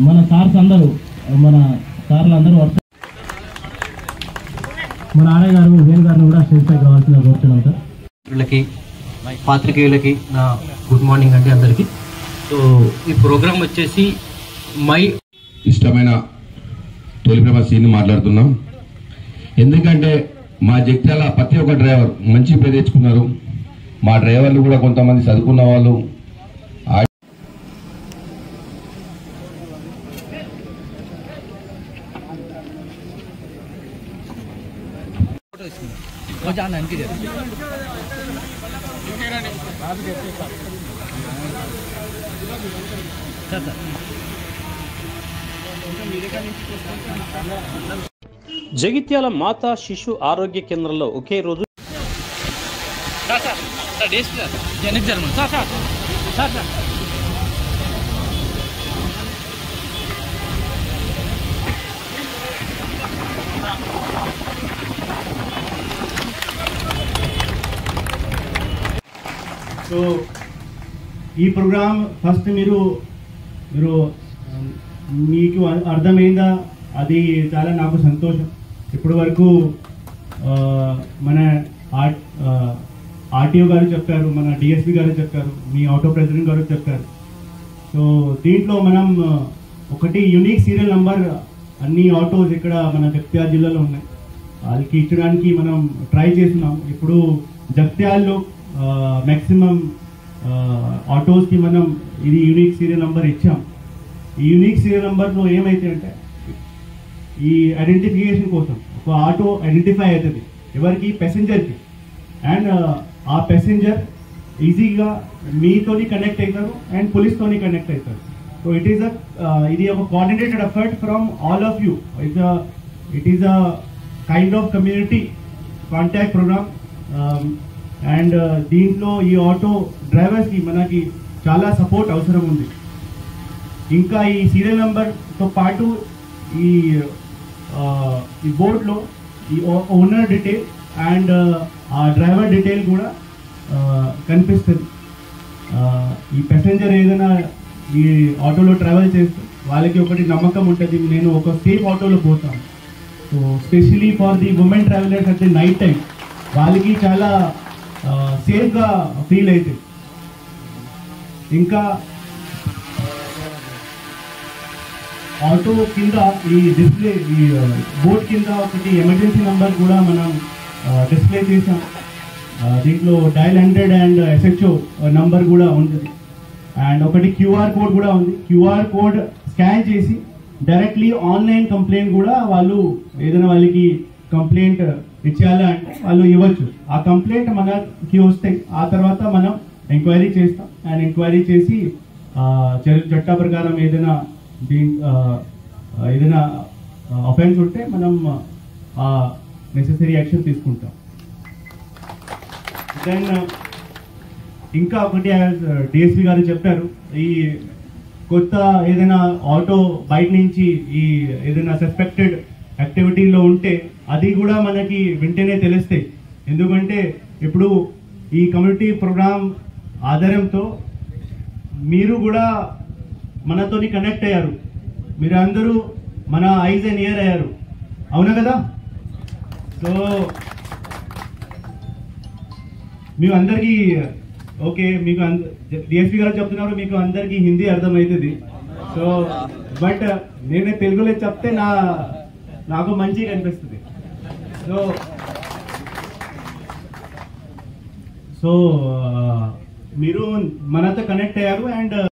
మన సార్స్ అందరూ మన సార్లు అందరూ మన ఆర్ఐ గారు వేణు గారిని కూడా స్టేజ్ పైకి రావాల్సిందిగా కోరుతున్నాం సార్. వీళ్ళకి పాత్రికేయులకి నా గుడ్ మార్నింగ్ అండి అందరికీ. సో ఈ ప్రోగ్రామ్ వచ్చేసి మై ఇష్టమైన తొలిప్రేమ సీన్ మాట్లాడుతున్నాం. ఎందుకంటే మా జగిత్యాల ప్రతి ఒక్క డ్రైవర్ మంచి పేరు తెచ్చుకున్నారు. మా డ్రైవర్లు కూడా కొంతమంది చదువుకున్న వాళ్ళు జగిత్యాల మాతా శిశు ఆరోగ్య కేంద్రంలో ఒకే రోజు సో ఈ ప్రోగ్రామ్ ఫస్ట్ మీరు మీకు అర్థమైందా? అది చాలా నాకు సంతోషం. ఇప్పటి వరకు మన ఆర్టీఓ గారు చెప్పారు, మన డిఎస్పీ గారు చెప్పారు, మీ ఆటో ప్రెసిడెంట్ గారు చెప్పారు. సో దీంట్లో మనం ఒకటి యూనిక్ సీరియల్ నంబర్ అన్ని ఆటోస్ ఇక్కడ మన జగిత్యాల జిల్లాలో ఉన్నాయి, వాళ్ళకి ఇచ్చడానికి మనం ట్రై చేస్తున్నాం. ఇప్పుడు జగిత్యాలలో మ్యాక్సిమం ఆటోస్కి మనం ఇది యూనిక్ సీరియల్ నంబర్ ఇచ్చాం. ఈ యూనిక్ సీరియల్ నంబర్లో ఏమైతే అంటే ఈ ఐడెంటిఫికేషన్ కోసం ఒక ఆటో ఐడెంటిఫై అవుతుంది ఎవరికి, ప్యాసింజర్కి. అండ్ ఆ ప్యాసింజర్ ఈజీగా మీతోని కనెక్ట్ అవుతారు అండ్ పోలీస్తోని కనెక్ట్ అవుతారు. సో ఇది ఒక coordinated effort from all of you. It is a kind of community contact programme. And దీంట్లో ఈ ఆటో డ్రైవర్స్కి మనకి చాలా సపోర్ట్ అవసరం ఉంది. ఇంకా ఈ సీరియల్ నెంబర్తో పాటు ఈ బోర్డులో ఈ ఓనర్ డీటెయిల్ అండ్ ఆ డ్రైవర్ డీటెయిల్ కూడా కనిపిస్తుంది. ఈ ప్యాసింజర్ ఏదైనా ఈ ఆటోలో ట్రావెల్ చేస్తే వాళ్ళకి ఒకటి నమ్మకం ఉంటుంది, నేను ఒక సేఫ్ ఆటోలో పోతాను. So specially for the women travellers అంటే నైట్ టైం వాళ్ళకి చాలా సేఫ్గా ఫీల్ అవుతుంది. ఇంకా ఆటో కింద ఈ డిస్ప్లే, ఈ బోర్డ్ కింద ఒకటి ఎమర్జెన్సీ నెంబర్ కూడా మనం డిస్ప్లే చేసాం. దీంట్లో డయల్ 100 అండ్ SHO నంబర్ కూడా ఉంటుంది. అండ్ ఒకటి క్యూఆర్ కోడ్ కూడా ఉంది. క్యూఆర్ కోడ్ స్కాన్ చేసి డైరెక్ట్లీ ఆన్లైన్ కంప్లైంట్ కూడా వాళ్ళు ఏదైనా వాళ్ళకి కంప్లైంట్ ఇచ్చేయాలి అంటే వాళ్ళు ఇవ్వచ్చు. ఆ కంప్లైంట్ మనకి వస్తే ఆ తర్వాత మనం ఎంక్వైరీ చేస్తాం. అండ్ ఎంక్వైరీ చేసి చట్ట ప్రకారం ఏదైనా అఫెన్స్ ఉంటే మనం నెసెసరీ యాక్షన్ తీసుకుంటాం. దెన్ ఇంకా ఒకటి డిఎస్పీ గారు చెప్పారు, ఈ కొత్త ఏదైనా ఆటో బయట నుంచి ఈ ఏదైనా సస్పెక్టెడ్ యాక్టివిటీలో ఉంటే అది కూడా మనకి వెంటనే తెలుస్తాయి. ఎందుకంటే ఇప్పుడు ఈ కమ్యూనిటీ ప్రోగ్రామ్ ఆధారంతో మీరు కూడా మనతోని కనెక్ట్ అయ్యారు, మీరు అందరూ మన ఐజ్ అండ్ ఇయర్ అయ్యారు, అవునా కదా? సో మీకు అందరికీ ఓకే, మీకు డిఎస్పీ గారు చెప్తున్నారు, మీకు అందరికీ హిందీ అర్థమవుతుంది. సో బట్ నేనే తెలుగులో చెప్తే నాకు మంచిగా అనిపిస్తుంది. సో మీరు మనతో కనెక్ట్ అయ్యారు అండ్